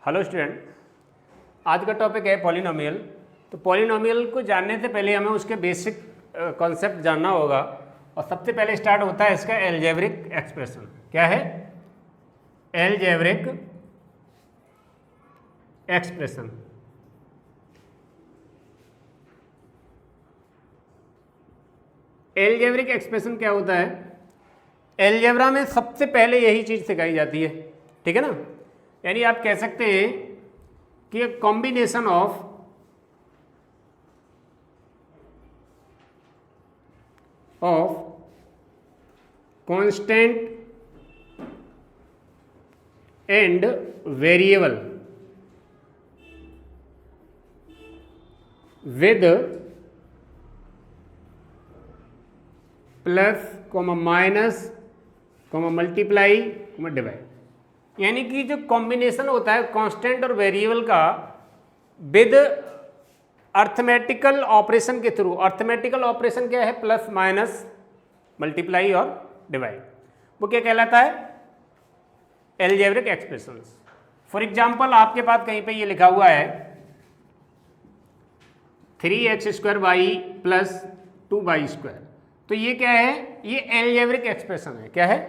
Hello student, आज का topic है पॉलिनोमियल। तो पॉलिनोमियल को जानने से पहले हमें उसके बेसिक कॉन्सेप्ट जानना होगा और सबसे पहले स्टार्ट होता है इसका एलजेब्रिक एक्सप्रेशन। क्या है? Algebraic expression. एलजेब्रिक एक्सप्रेशन क्या होता है? एलजेब्रा में सबसे पहले यही चीज़ सिखाई जाती है, ठीक है ना। यानी आप कह सकते हैं कि combination of constant and variable with plus minus multiply divide. यानी कि जो कॉम्बिनेशन होता है कांस्टेंट और वेरिएबल का विद अर्थमेटिकल ऑपरेशन के थ्रू। अर्थमेटिकल ऑपरेशन क्या है? प्लस माइनस मल्टीप्लाई और डिवाइड। वो क्या कहलाता है? Algebraic expressions. फॉर एग्जांपल आपके पास कहीं पे ये लिखा हुआ है 3x² y प्लस 2y²। तो ये क्या है? ये एलजेब्रिक एक्सप्रेशन है। क्या है?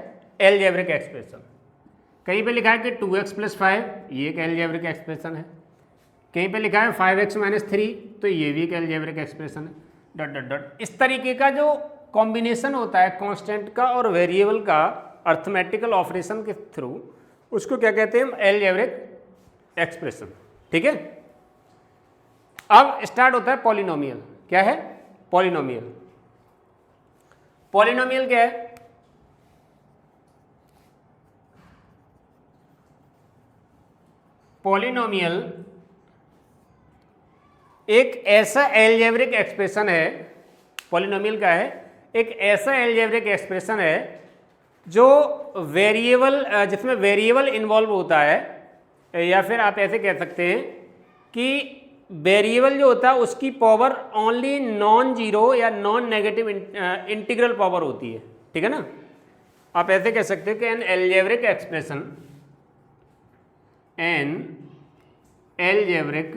Algebraic expression. कहीं पे लिखा है कि 2x + 5, ये एक एलजेब्रिक एक्सप्रेशन है। कहीं पे लिखा है 5x - 3, तो ये भी एक एलजेब्रिक एक्सप्रेशन है। Dot dot dot. इस तरीके का जो कॉम्बिनेशन होता है कांस्टेंट का और वेरिएबल का अर्थमेटिकल ऑपरेशन के थ्रू, उसको क्या कहते हैं? Algebraic expression. ठीक है। अब स्टार्ट होता है पॉलिनोमियल। क्या है? पॉलिनोमियल। पॉलिनोमियल क्या है? पॉलिनोमियल एक ऐसा एलजेब्रिक एक्सप्रेशन है। पॉलिनोमियल का है एक ऐसा एलजेब्रिक एक्सप्रेशन है जो वेरिएबल, जिसमें वेरिएबल इन्वॉल्व होता है, या फिर आप ऐसे कह सकते हैं कि वेरिएबल जो होता है उसकी पावर ओनली नॉन जीरो या नॉन नेगेटिव इंटीग्रल पावर होती है। ठीक है ना। आप ऐसे कह सकते हैं कि an algebraic expression, an algebraic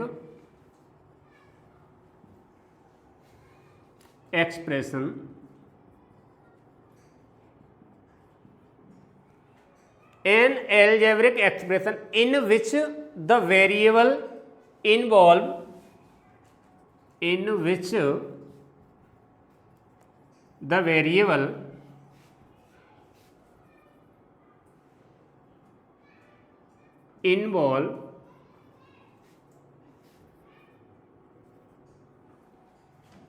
expression an algebraic expression in which the variable involved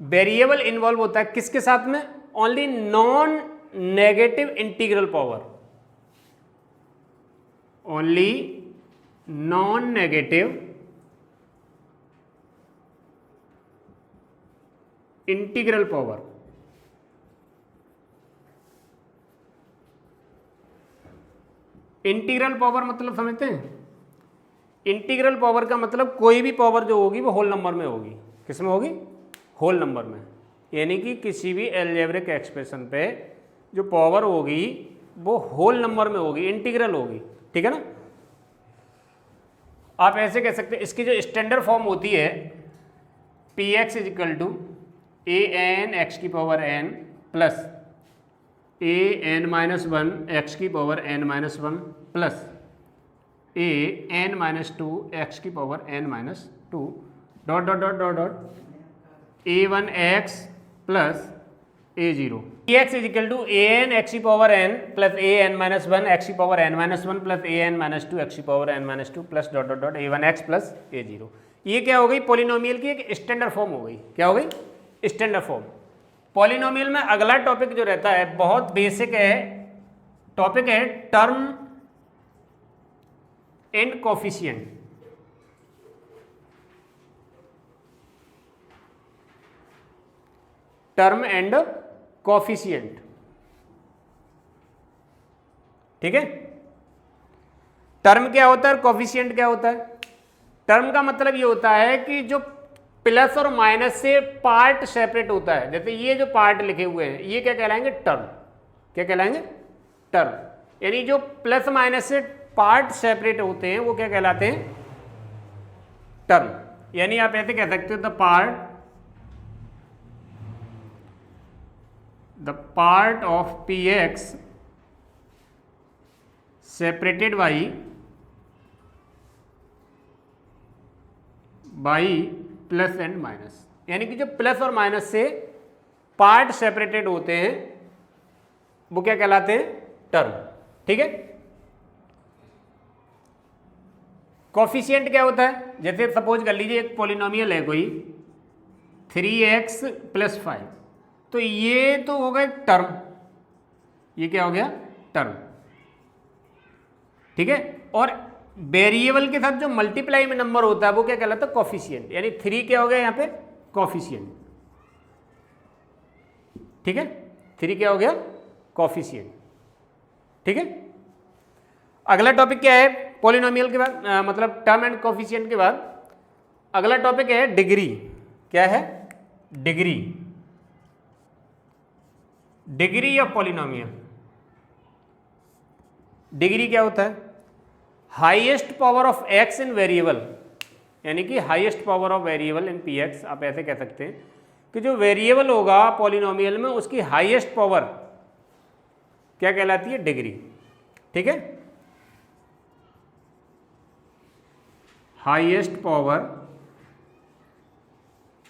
variable involve होता है किसके साथ में? Only non negative integral power. Only non negative integral power. Integral power मतलब समझते हैं? इंटीग्रल पावर का मतलब कोई भी पावर जो होगी वो होल नंबर में होगी। किस में होगी? होल नंबर में। यानी कि किसी भी एलजेब्रिक एक्सप्रेशन पे जो पावर होगी वो होल नंबर में होगी, इंटीग्रल होगी। ठीक है ना। आप ऐसे कह सकते हैं, इसकी जो स्टैंडर्ड फॉर्म होती है px = an x⁴n plus an-1 x⁴n-1 plus an-2 x⁴n-2 dot dot dot dot dot a1x plus a0। px = an x⁴n plus an-1 x⁴n-1 plus an-2 x⁴n-2 plus dot dot dot a1x plus a0। ये क्या हो गई? Polynomial की एक standard form हो गई। क्या हो गई? Standard form. पॉलिनोमियल में अगला टॉपिक जो रहता है बहुत बेसिक है, टॉपिक है term and coefficient. Term and coefficient. ठीक है। टर्म क्या होता है और कोफिशिएंट क्या होता है? टर्म का मतलब ये होता है कि जो प्लस और माइनस से पार्ट सेपरेट होता है। जैसे ये जो पार्ट लिखे हुए हैं ये क्या कहलाएंगे? टर्म। क्या कहलाएंगे? टर्म। यानी जो प्लस माइनस से पार्ट सेपरेट होते हैं वो क्या कहलाते हैं? टर्म, यानी आप ऐसे कह सकते हो the part of P x separated by plus and minus, यानी कि जो प्लस और माइनस से पार्ट सेपरेटेड होते हैं वो क्या कहलाते हैं? टर्म। ठीक है। कॉफिशिएंट क्या होता है? जैसे सपोज कर लीजिए एक पॉलिनोमियल है कोई 3x + 5, तो ये तो हो गया टर्म, ये क्या हो गया? टर्म। ठीक है। और वेरिएबल के साथ जो मल्टीप्लाई में नंबर होता है वो क्या कहलाता है? कॉफिशिएंट, यानी 3 क्या हो गया यहाँ पे? कॉफिशिएंट। ठीक है, 3 क्या हो गया? कॉफिशिएंट। ठीक है। अगला टॉपिक क्या है? पॉलिनोमियल के बाद मतलब टर्म एंड कॉफिशिएंट के बाद अगला टॉपिक है डिग्री। क्या है? Degree. Degree of polynomial. Degree क्या होता है? Highest power of x in variable, यानी कि highest power of variable in p x. आप ऐसे कह सकते हैं कि जो वेरिएबल होगा पॉलिनोमियल में उसकी हाईएस्ट पावर क्या कहलाती है? डिग्री। ठीक है। Highest power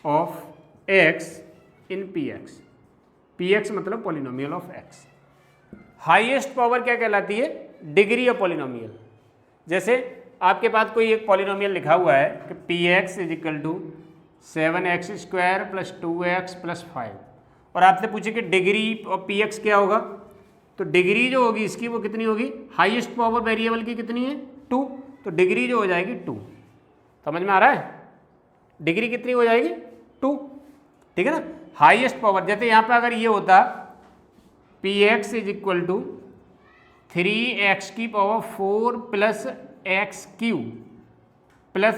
of x in p x. P x मतलब polynomial of x. Highest power क्या कहलाती है? Degree of polynomial. जैसे आपके पास कोई एक पॉलिनोमियल लिखा हुआ है कि P x is equal to 7x² + 2x + 5, और आपसे पूछे कि डिग्री ऑफ पी एक्स क्या होगा, तो डिग्री जो होगी इसकी वो कितनी होगी? हाईएस्ट पावर वेरिएबल की कितनी है? 2, तो डिग्री जो हो जाएगी 2। समझ में आ रहा है? डिग्री कितनी हो जाएगी? 2। ठीक है ना। हाईएस्ट पावर, जैसे यहाँ पे अगर ये होता P x is equal to 3x⁴ + x³ +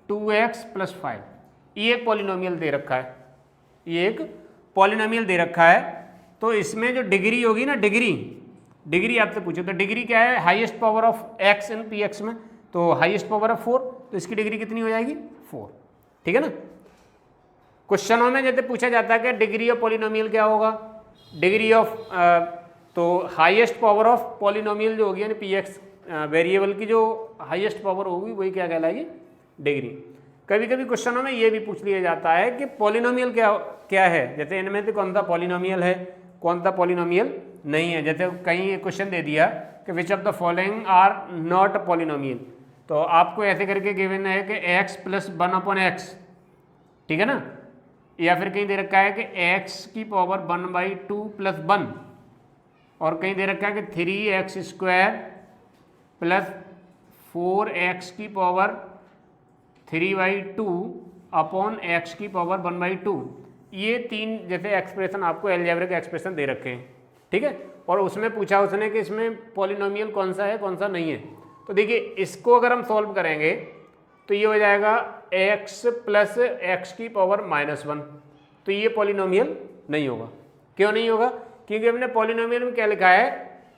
2x + 5, ये एक पॉलिनोमियल दे रखा है, ये एक पॉलिनोमियल दे रखा है। तो इसमें जो डिग्री होगी ना, डिग्री आपसे पूछे तो डिग्री क्या है? Highest power of x in p x में, तो हाईएस्ट पावर ऑफ 4, तो इसकी डिग्री कितनी हो जाएगी? 4। ठीक है ना। क्वेश्चनों में जैसे पूछा जाता है कि डिग्री ऑफ पॉलिनोमियल क्या होगा? डिग्री ऑफ तो हाईएस्ट पावर ऑफ पॉलिनोमियल जो होगी यानी पी एक्स वेरिएबल की जो हाईएस्ट पावर होगी वही क्या कहलाएगी? डिग्री। कभी कभी क्वेश्चनों में ये भी पूछ लिया जाता है कि पॉलिनोमियल क्या है, जैसे इनमें से कौन सा पॉलिनोमियल है, कौन सा पॉलिनोमियल नहीं है। जैसे कहीं क्वेश्चन दे दिया कि which of the following are not a polynomial, तो आपको ऐसे करके गिवन है कि x + 1/x, ठीक है ना। या फिर कहीं दे रखा है कि x⁴ 1/2 + 1, और कहीं दे रखा है कि 3x² + 4x⁴ 3/2 / x⁴ 1/2। ये 3 जैसे एक्सप्रेशन आपको अलजेब्रिक एक्सप्रेशन दे रखे हैं। ठीक है। और उसमें पूछा उसने कि इसमें पॉलिनोमियल कौन सा है कौन सा नहीं है। तो देखिए इसको अगर हम सॉल्व करेंगे तो ये हो जाएगा x + x⁴ -1, तो ये पॉलिनोमियल नहीं होगा। क्यों नहीं होगा? क्योंकि हमने पॉलिनोमियल में क्या लिखा है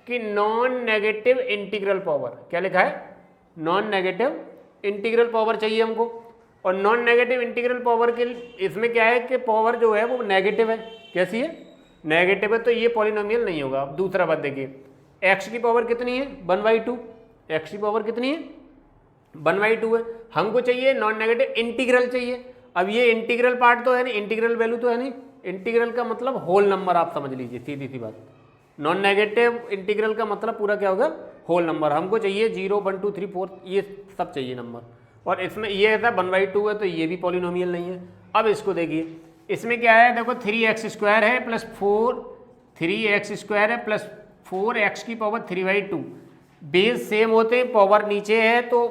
कि नॉन नेगेटिव इंटीग्रल पावर। क्या लिखा है? नॉन नेगेटिव इंटीग्रल पावर चाहिए हमको, और नॉन नेगेटिव इंटीग्रल पावर के इसमें क्या है कि पावर जो है वो नेगेटिव है। कैसी है? नेगेटिव है, तो ये पॉलिनोमियल नहीं होगा। अब दूसरा बात देखिए, x की पावर कितनी है? 1/2। x की पावर कितनी है? 1/2 है। हमको चाहिए नॉन नेगेटिव इंटीग्रल चाहिए। अब ये इंटीग्रल पार्ट तो है नहीं, इंटीग्रल वैल्यू तो है नहीं। इंटीग्रल का मतलब होल नंबर, आप समझ लीजिए, सीधी सी बात। नॉन नेगेटिव इंटीग्रल का मतलब पूरा क्या होगा? Whole number. हमको चाहिए 0, 1, 2, 3, 4, ये सब चाहिए नंबर, और इसमें ये है 1/2 है, तो ये भी पॉलिनोमियल नहीं है। अब इसको देखिए, इसमें क्या है? देखो 3x² है + 4, 3x² है + 4x⁴ 3/2। बेस सेम होते हैं, पावर नीचे है तो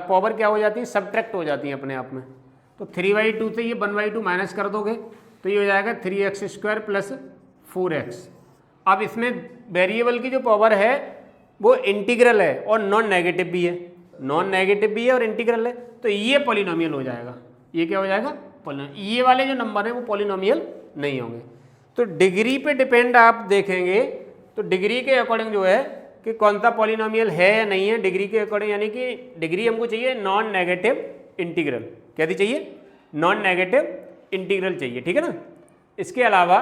पावर क्या हो जाती है? सब्ट्रैक्ट हो जाती है अपने आप में। तो 3/2 से ये 1/2 माइनस कर दोगे तो ये हो जाएगा 3x² + 4x। अब इसमें वेरिएबल की जो पावर है वो इंटीग्रल है और नॉन नेगेटिव भी है, नॉन नेगेटिव भी है और इंटीग्रल है, तो ये पॉलिनोमियल हो जाएगा। ये क्या हो जाएगा? पॉलिनोमियल। ये वाले जो नंबर हैं वो पॉलिनोमियल नहीं होंगे। तो डिग्री पे डिपेंड आप देखेंगे तो डिग्री के अकॉर्डिंग जो है कि कौन सा पॉलिनोमियल है या नहीं है, डिग्री के अकॉर्डिंग, यानी कि डिग्री हमको चाहिए नॉन नेगेटिव इंटीग्रल, क्या चाहिए, नॉन नेगेटिव इंटीग्रल चाहिए, ठीक है ना। इसके अलावा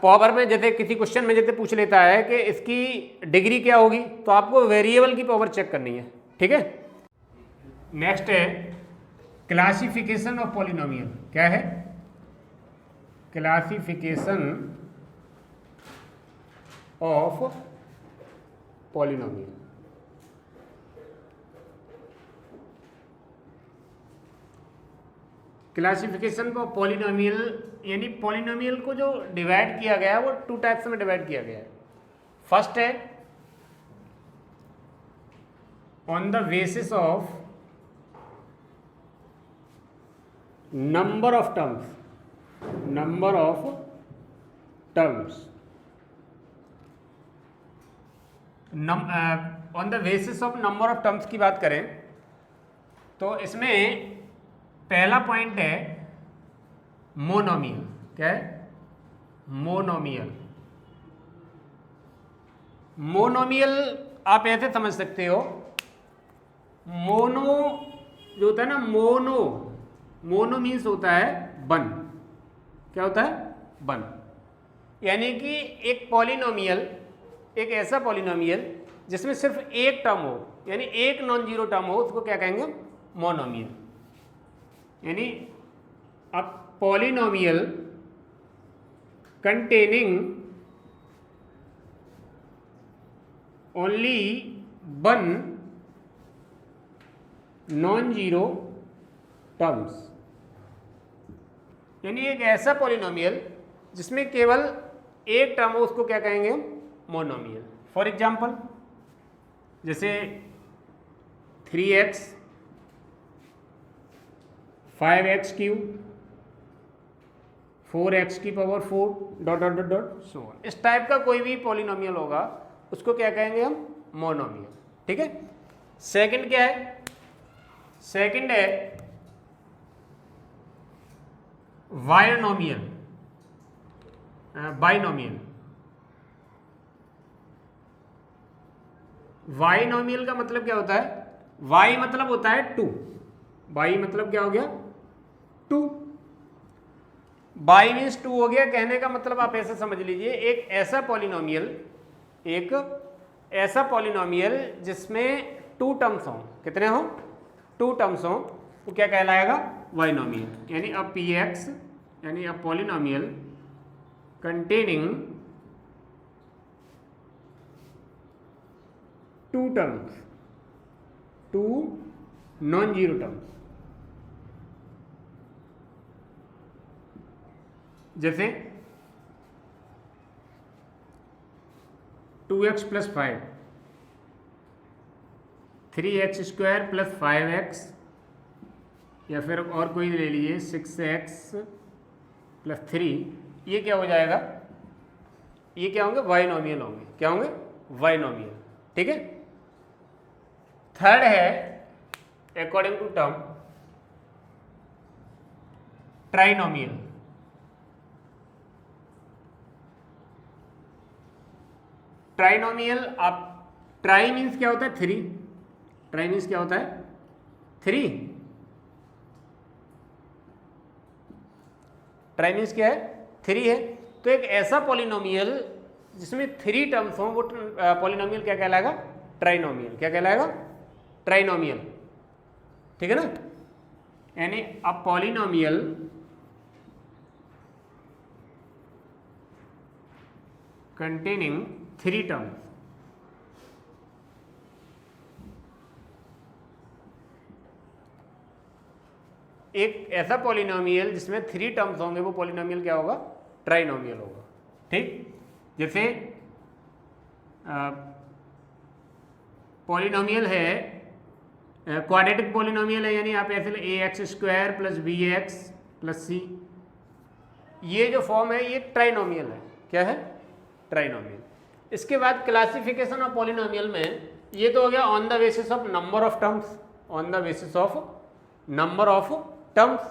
पावर में जैसे किसी क्वेश्चन में जैसे पूछ लेता है कि इसकी डिग्री क्या होगी, तो आपको वेरिएबल की पावर चेक करनी है, ठीक है। नेक्स्ट है क्लासिफिकेशन ऑफ पॉलिनोमियल, क्या है, classification of polynomial. Classification of polynomial यानी पॉलिनोमियल को जो डिवाइड किया गया है वो टू टाइप्स में डिवाइड किया गया है। फर्स्ट है on the basis of number of terms, number of terms, on the basis of number of terms की बात करें तो इसमें पहला पॉइंट है मोनोमियल, क्या है, मोनोमियल। मोनोमियल आप ऐसे समझ सकते हो, मोनो जो होता है ना, मोनो मीन्स होता है वन, क्या होता है, वन। यानी कि एक पॉलिनोमियल, एक ऐसा पॉलिनोमियल जिसमें सिर्फ एक टर्म हो, यानी एक नॉन जीरो टर्म हो, उसको क्या कहेंगे, मोनोमियल। यानी a polynomial containing only one non-zero terms, यानी एक ऐसा पॉलिनोमियल जिसमें केवल एक टर्म हो, उसको क्या कहेंगे, मोनोमियल। फॉर एग्जाम्पल जैसे 3x 5x क्यूब 4x की power 4 dot dot dot dot so on, इस टाइप का कोई भी पॉलिनोमियल होगा उसको क्या कहेंगे हम, मोनोमियल, ठीक है। सेकंड क्या है, सेकंड है बायनोमियल, बाइनोमियल। बाइनोमियल का मतलब क्या होता है, y मतलब होता है 2, y मतलब क्या हो गया, 2, बाई मीन्स 2 हो गया। कहने का मतलब आप ऐसे समझ लीजिए, एक ऐसा पॉलिनोमियल, एक ऐसा पॉलिनोमियल जिसमें 2 टर्म्स हों, कितने हों, 2 टर्म्स हों, वो क्या कहलाएगा, बाइनोमियल। यानी अब px यानी अब polynomial containing 2 terms, 2 non zero terms. जैसे 2x plus 5, 3x square plus 5x, या फिर और कोई ले लीजिए 6x प्लस 3, ये क्या हो जाएगा, ये क्या होंगे, बाइनोमियल होंगे, क्या होंगे, बाइनोमियल, ठीक है। थर्ड है according to term trinomial. Trinomial, आप ट्राई मीन्स क्या होता है, 3, ट्राई मीन्स क्या होता है, 3, ट्राई मीन्स क्या है, 3 है। तो एक ऐसा पॉलिनोमियल जिसमें 3 टर्म्स हों वो पॉलिनोमियल क्या कहलाएगा, ट्राइनोमियल, क्या कहलाएगा, ट्राइनोमियल, ठीक है ना। यानी अ पॉलिनोमियल कंटेनिंग 3 टर्म्स, एक ऐसा पॉलिनोमियल जिसमें 3 टर्म्स होंगे वो पॉलिनोमियल क्या होगा, ट्राइनोमियल होगा, ठीक। जैसे पॉलिनोमियल है, क्वाड्रेटिक पॉलिनोमियल है, यानी आप ऐसे ax square plus bx plus c, ये जो फॉर्म है ये ट्राइनोमियल है, क्या है, ट्राइनोमियल। इसके बाद क्लासिफिकेशन ऑफ पॉलिनोमियल में ये तो हो गया on the basis of number of terms, on the basis of number of terms.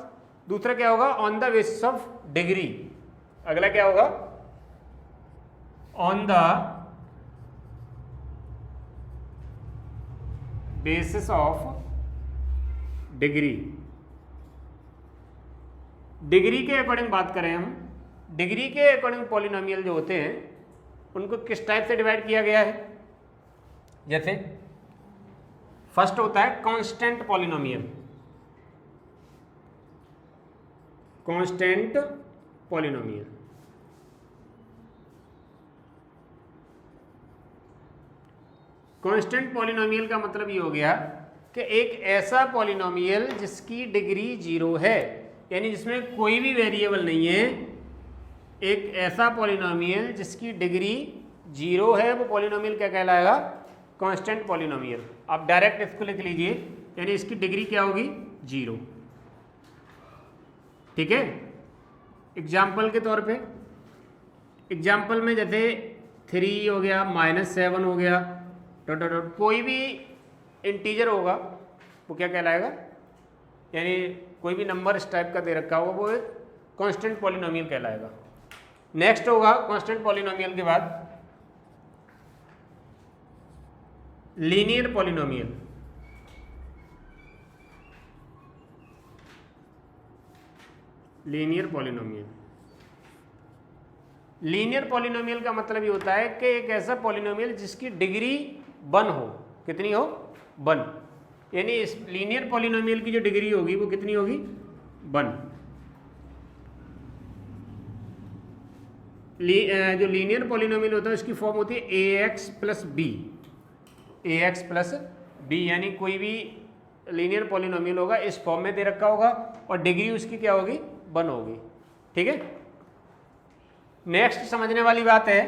दूसरा क्या होगा, on the basis of degree. अगला क्या होगा, on the basis of degree. Degree के अकॉर्डिंग बात करें हम, डिग्री के अकॉर्डिंग पॉलिनोमियल जो होते हैं उनको किस टाइप से डिवाइड किया गया है। जैसे फर्स्ट होता है constant polynomial. Constant polynomial, constant polynomial का मतलब ये हो गया कि एक ऐसा पॉलिनोमियल जिसकी डिग्री 0 है, यानी जिसमें कोई भी वेरिएबल नहीं है। एक ऐसा पॉलिनोमियल जिसकी डिग्री 0 है, वो पॉलिनोमियल क्या कहलाएगा? Constant polynomial. आप डायरेक्ट इसको लिख लीजिए, यानी इसकी डिग्री क्या होगी? 0। ठीक है। एग्जाम्पल के तौर पे, एग्जाम्पल में जैसे 3 हो गया, -7 हो गया, डॉट डॉट डॉट, कोई भी इंटीजर होगा वो क्या कहलाएगा? यानी कोई भी नंबर इस टाइप का दे रखा होगा वो एक कांस्टेंट पॉलिनोमियल कहलाएगा। नेक्स्ट होगा कांस्टेंट पॉलिनोमियल के बाद linear polynomial. Linear polynomial, linear polynomial का मतलब ये होता है कि एक ऐसा पॉलिनोमियल जिसकी डिग्री 1 हो। कितनी हो? 1। यानी इस लीनियर पॉलिनोमियल की जो डिग्री होगी वो कितनी होगी? 1। जो लीनियर पॉलिनोमियल होता है उसकी फॉर्म होती है ax plus B. ax plus B, यानी कोई भी लीनियर पॉलिनोमियल होगा इस फॉर्म में दे रखा होगा और डिग्री उसकी क्या होगी? 1 होगी। ठीक है। नेक्स्ट समझने वाली बात है,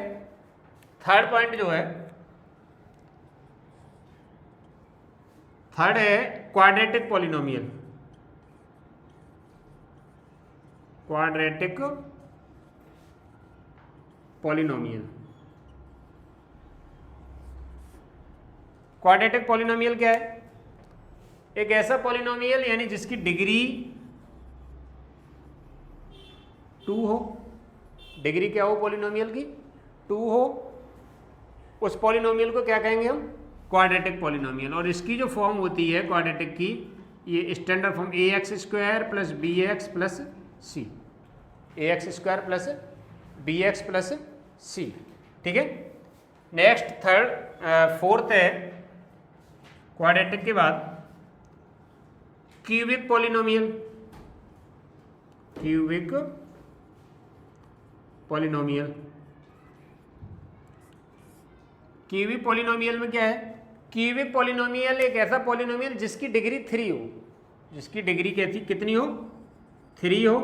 थर्ड पॉइंट जो है, थर्ड है quadratic polynomial. Quadratic polynomial, quadratic polynomial क्या है? एक ऐसा पॉलिनोमियल यानी जिसकी डिग्री 2 हो। डिग्री क्या हो पॉलिनोमियल की? 2 हो। उस पॉलिनोमियल को क्या कहेंगे हम? Quadratic polynomial. और इसकी जो फॉर्म होती है क्वाड्रेटिक की, ये standard form ax² plus bx plus c, ax² plus bx plus c। ठीक है। नेक्स्ट फोर्थ है क्वाड्रेटिक के बाद cubic polynomial. Cubic polynomial, cubic polynomial में क्या है? क्यूबिक पॉलिनोमियल एक ऐसा पॉलिनोमियल जिसकी डिग्री 3 हो। जिसकी डिग्री कैसी कितनी हो? 3 हो।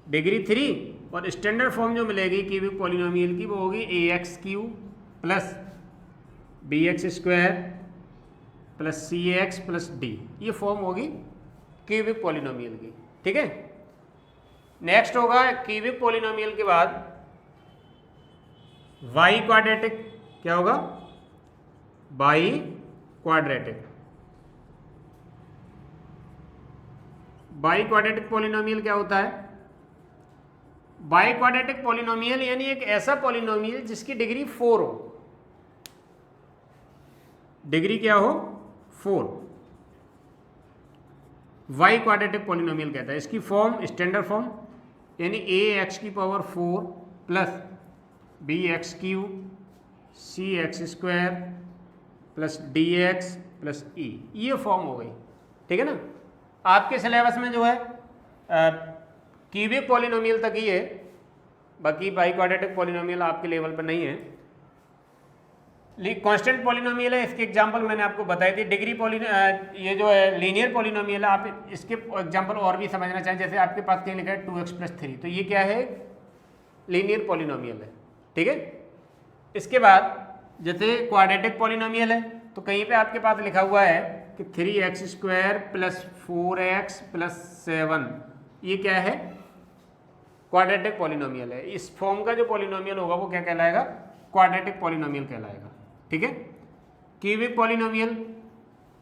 डिग्री 3 और स्टैंडर्ड फॉर्म जो मिलेगी क्यूबिक पॉलिनोमियल की वो होगी ax³ plus bx² plus cx plus d। ये फॉर्म होगी क्यूबिक पॉलिनोमियल की। ठीक है। नेक्स्ट होगा क्यूबिक पॉलिनोमियल के बाद बाई क्वाड्रेटिक। क्या होगा? By quadratic. By quadratic polynomial क्या होता है? बाई क्वाड्रेटिक पॉलिनोमियल यानी एक ऐसा पॉलिनोमियल जिसकी डिग्री 4 हो। डिग्री क्या हो? 4। वाई क्वाड्रेटिक पॉलिनोमियल कहता है। इसकी फॉर्म स्टैंडर्ड फॉर्म यानी ax⁴ plus bx³ cx² plus dx plus e, ये फॉर्म हो गई। ठीक है ना। आपके सिलेबस में जो है क्यूबिक पॉलिनोमियल तक ही है, बाकी बाई क्वाड्रेटिक पॉलिनोमियल आपके लेवल पर नहीं है। कांस्टेंट पॉलिनोमियल है, इसके एग्जांपल मैंने आपको बताई थी। डिग्री ये जो है लीनियर पॉलिनोमियल है, आप इसके एग्जांपल और भी समझना चाहें, जैसे आपके पास कहीं लिखा है 2x + 3, तो ये क्या है? लीनियर पॉलिनोमियल है। ठीक है। इसके बाद जैसे क्वाड्रेटिक पॉलिनोमियल है, तो कहीं पे आपके पास लिखा हुआ है कि 3x² प्लस 4x प्लस 7, ये क्या है? क्वाड्रेटिक पॉलिनोमियल है। इस फॉर्म का जो पॉलिनोमियल होगा वो क्या कहलाएगा? क्वाड्रेटिक पॉलिनोमियल कहलाएगा। ठीक है। क्यूबिक पॉलिनोमियल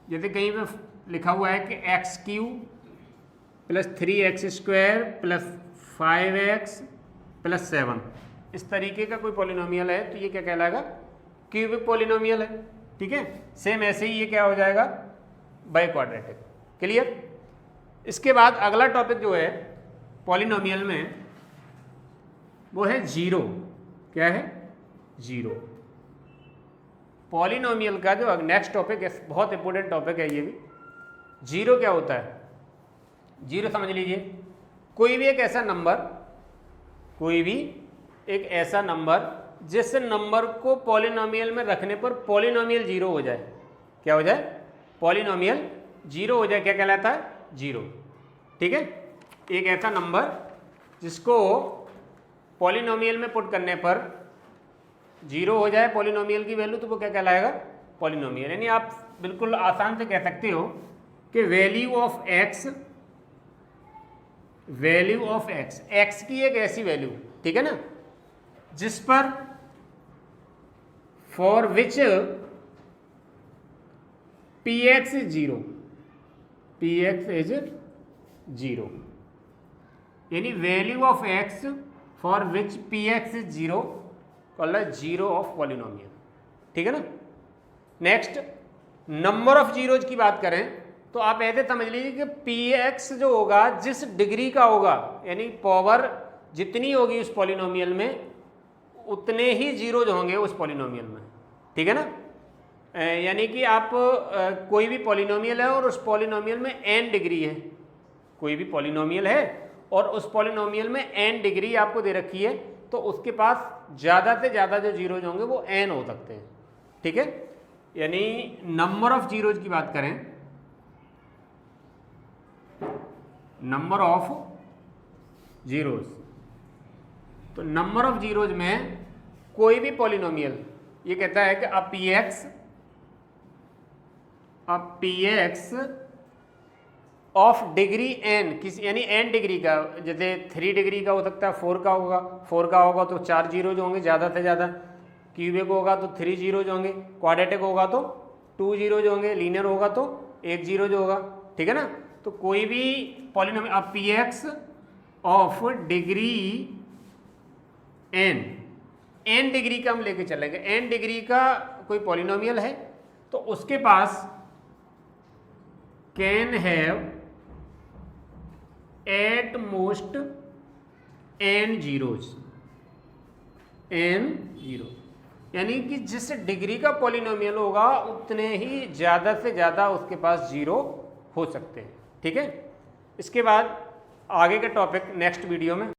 जैसे कहीं पे लिखा हुआ है कि x³ plus 3x² plus 5x plus 7, इस तरीके का कोई पॉलिनोमियल है तो ये क्या कहलाएगा? क्यूबिक पॉलिनोमियल है। ठीक है। सेम ऐसे ही ये क्या हो जाएगा, बाई क्वाड्रेटिक। क्लियर। इसके बाद अगला टॉपिक जो है पॉलिनोमियल में वो है जीरो। क्या है, जीरो। पॉलिनोमियल का जो नेक्स्ट टॉपिक है, बहुत इंपॉर्टेंट टॉपिक है ये भी। जीरो क्या होता है, जीरो समझ लीजिए, कोई भी एक ऐसा नंबर जिस नंबर को पॉलिनोमियल में रखने पर पॉलिनोमियल जीरो हो जाए। क्या हो जाए, पॉलिनोमियल जीरो हो जाए, क्या कहलाता है, जीरो। ठीक है। एक ऐसा नंबर जिसको पॉलिनोमियल में पुट करने पर जीरो हो जाए पॉलिनोमियल की वैल्यू, तो वो क्या कहलाएगा, पॉलिनोमियल। यानी आप बिल्कुल आसान से कह सकते हो कि वैल्यू ऑफ एक्स, एक्स की एक ऐसी वैल्यू, ठीक है ना, जिस पर for which p x is zero, p x is zero, यानी value of x for which p x is zero called zero of polynomial. ठीक है ना। नेक्स्ट, नंबर ऑफ जीरोज की बात करें तो आप ऐसे समझ लीजिए कि पी एक्स जो होगा जिस डिग्री का होगा, यानी पावर जितनी होगी उस पॉलिनोमियल में उतने ही जीरोज होंगे उस पॉलिनोमियल में। ठीक है ना। यानी कि आप कोई भी पॉलिनोमियल है और उस पॉलिनोमियल में n डिग्री है, कोई भी पॉलिनोमियल है और उस पॉलिनोमियल में n डिग्री आपको दे रखी है, तो उसके पास ज़्यादा से ज़्यादा जो जीरोज होंगे वो n हो सकते हैं। ठीक है। यानी नंबर ऑफ जीरोज की बात करें, नंबर ऑफ जीरोज, तो नंबर ऑफ जीरोज में कोई भी पॉलिनोमियल ये कहता है कि अब P x of degree n, किसी यानी n डिग्री का, जैसे 3 डिग्री का हो सकता है, 4 का होगा तो 4 जीरोज होंगे ज़्यादा से ज़्यादा, क्यूबिक होगा तो 3 जीरोज होंगे, क्वाड्रेटिक होगा तो 2 जीरोज होंगे, लीनियर होगा तो 1 जीरोज होगा। ठीक है ना। तो कोई भी पॉलिनोमियल, अब P x of degree n degree का हम लेके चलेंगे, n डिग्री का कोई पॉलिनोमियल है तो उसके पास can have at most n zeros, यानी कि जिस डिग्री का पॉलिनोमियल होगा उतने ही ज़्यादा से ज़्यादा उसके पास जीरो हो सकते हैं। ठीक है। इसके बाद आगे के टॉपिक नेक्स्ट वीडियो में